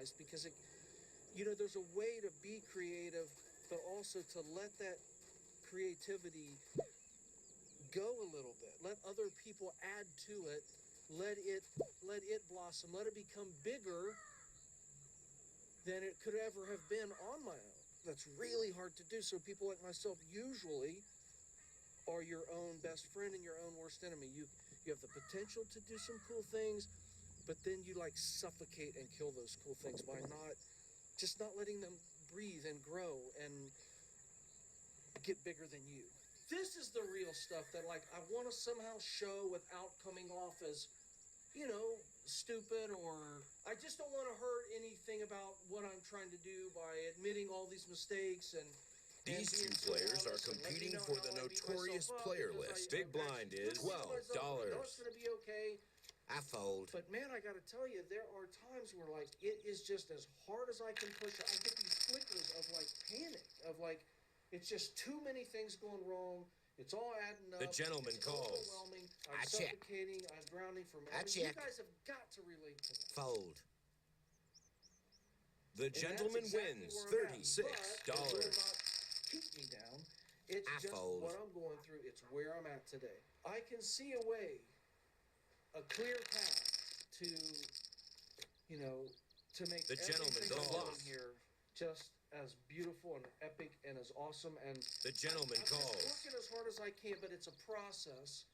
organized, because there's a way to be creative, but also to let that creativity go a little bit. Let other people add to it. Let it blossom. Let it become bigger than it could ever have been on my own. That's really hard to do. So people like myself usually are your own best friend and your own worst enemy. You have the potential to do some cool things, but then you like suffocate and kill those cool things by not letting them breathe and grow and get bigger than you. This is the real stuff that like I want to somehow show without coming off as, stupid, or I just don't want to hurt anything about what I'm trying to do by admitting all these mistakes and these two players are competing for the notorious player list. Big blind is $12. It's going to be okay. I fold. But man, I got to tell you, there are times where like it is just as hard as I can push it. I get these flickers of like panic, of like it's just too many things going wrong. It's all adding up. The gentleman calls. Overwhelming. I'm suffocating. I'm drowning from. You guys have got to relate to that. Fold. The gentleman wins $36. Keep me down. It's just what I'm going through. It's where I'm at today. I can see a way, a clear path to make the gentleman calls here just as beautiful and epic and as awesome. And the gentleman calls. I'm working as hard as I can, but it's a process.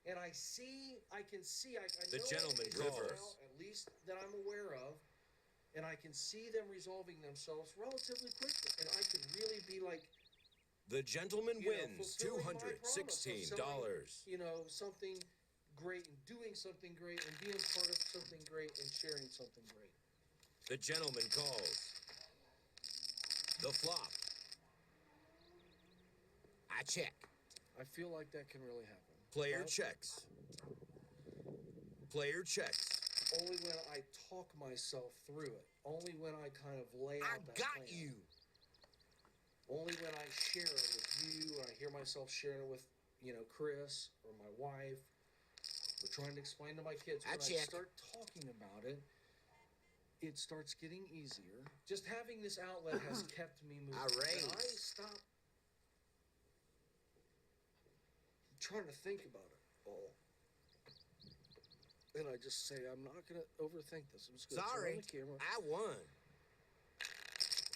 And I can see, I know the gentleman calls. At least that I'm aware of. And I can see them resolving themselves relatively quickly. And I can really be like, the gentleman wins $216. Something great and doing something great and being part of something great and sharing something great. The gentleman calls. The flop. I check. I feel like that can really happen. Player checks. Player checks. Only when I talk myself through it. Only when I kind of lay out that got plan. You. Only when I share it with you, and I hear myself sharing it with, Chris or my wife. We're trying to explain to my kids. When I start talking about it, it starts getting easier. Just having this outlet has kept me moving. I raise. I stop trying to think about it all. And I just say, I'm not going to overthink this. I'm just going to turn on the camera. I won.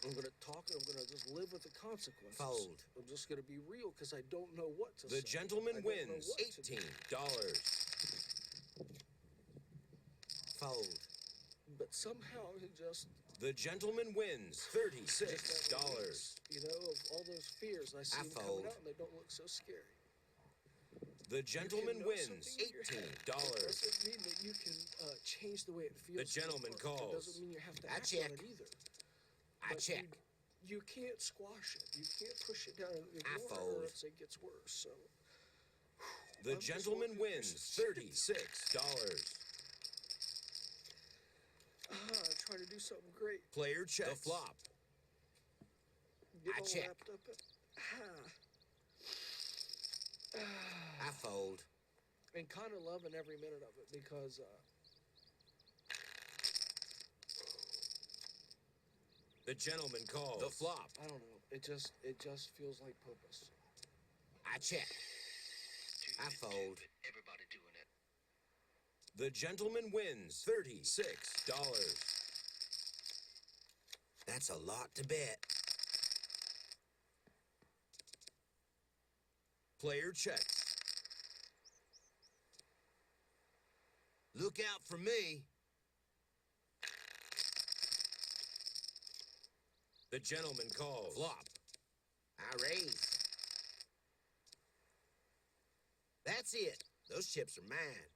I'm going to talk, and I'm going to just live with the consequences. Fold. I'm just going to be real, because I don't know what to say. The gentleman wins $18. Fold. But somehow it just... The gentleman wins $36. Of all those fears, I see them coming out, and they don't look so scary. The gentleman wins $18. Doesn't mean that you can change the way it feels. The gentleman calls. It doesn't mean you have to act on it either. I check. You can't squash it. You can't push it down and I ignore it, fold. or else it gets worse. So the gentleman wins $36. Trying to do something great. Player checks. The flop. I check. I fold. And kind of loving every minute of it, because the gentleman calls. The flop. I don't know. It just feels like purpose. I check. I fold. Everybody doing it. The gentleman wins $36. That's a lot to bet. Player checks. Look out for me. The gentleman calls. Flop. I raise. That's it. Those chips are mine.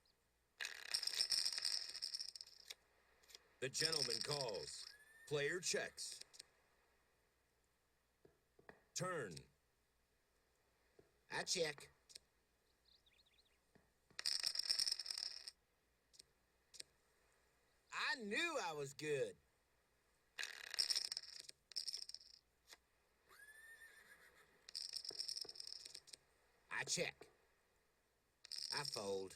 The gentleman calls. Player checks. Turn. I check. I knew I was good. I check. I fold.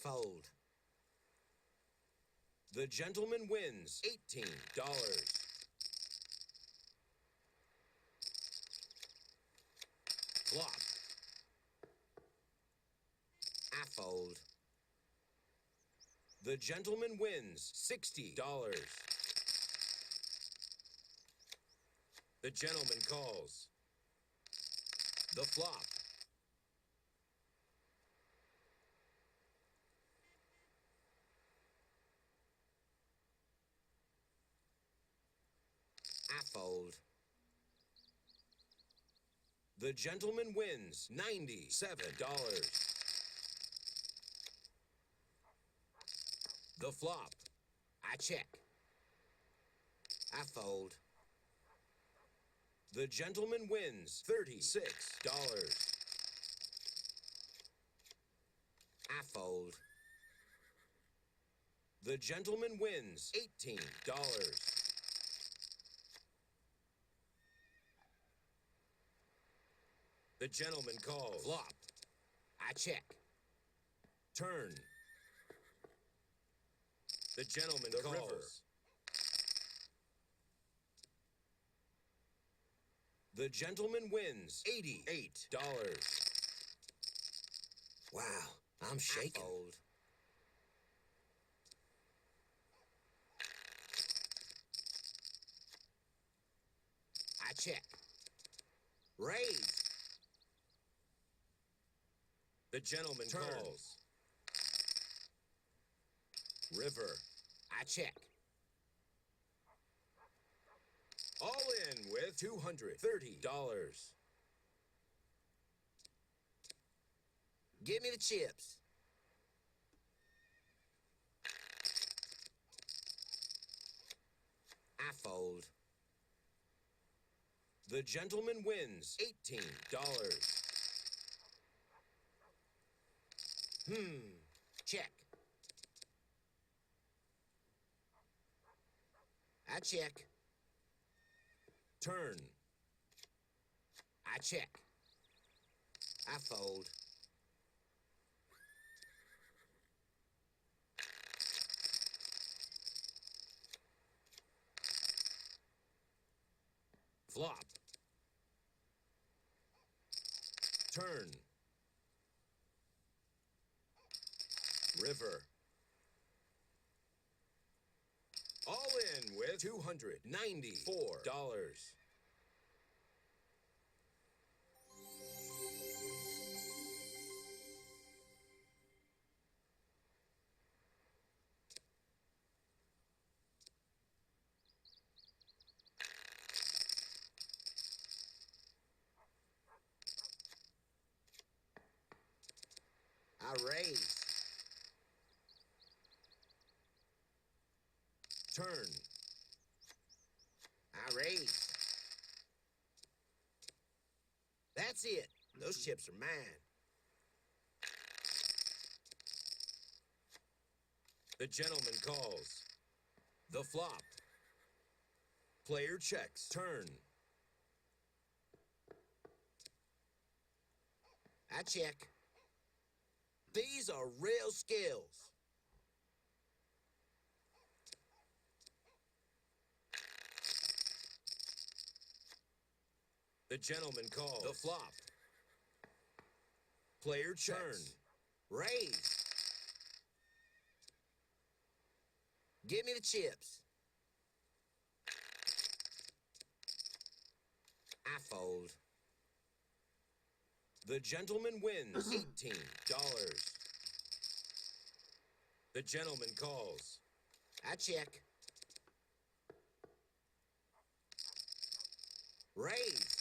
Fold. The gentleman wins $18. Flop. I fold. The gentleman wins $60. The gentleman calls. The flop. I fold. The gentleman wins $97. The flop. I check. I fold. The gentleman wins $36. I fold. The gentleman wins $18. The gentleman calls. Flop. I check. Turn. The gentleman calls. River. The gentleman wins $88. Wow, I'm shaking. I fold. I check. Raise. The gentleman calls. River. I check. All in with $230. Give me the chips. I fold. The gentleman wins $18. Check. I check. Turn. I check. I fold. Flop. Turn. River. All in with $294. I raise. Turn. I raise. That's it. Those chips are mine. The gentleman calls. The flop. Player checks. Turn. I check. These are real skills. The gentleman calls. The flop. Player checks. Turn. Raise. Give me the chips. I fold. The gentleman wins $18. The gentleman calls. I check. Raise.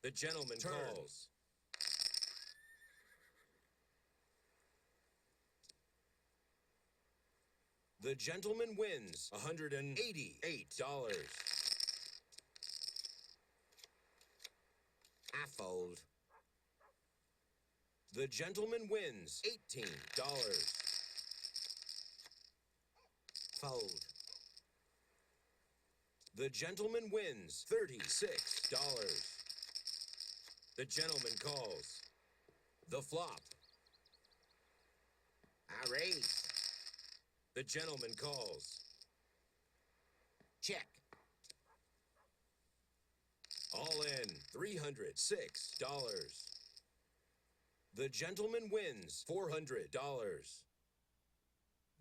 The gentleman calls. The gentleman wins $188. I fold. The gentleman wins $18. Fold. The gentleman wins $36. The gentleman calls. The flop. I raise. The gentleman calls. Check. All in, $306. The gentleman wins $400.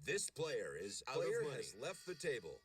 This player is out of money. Has left the table.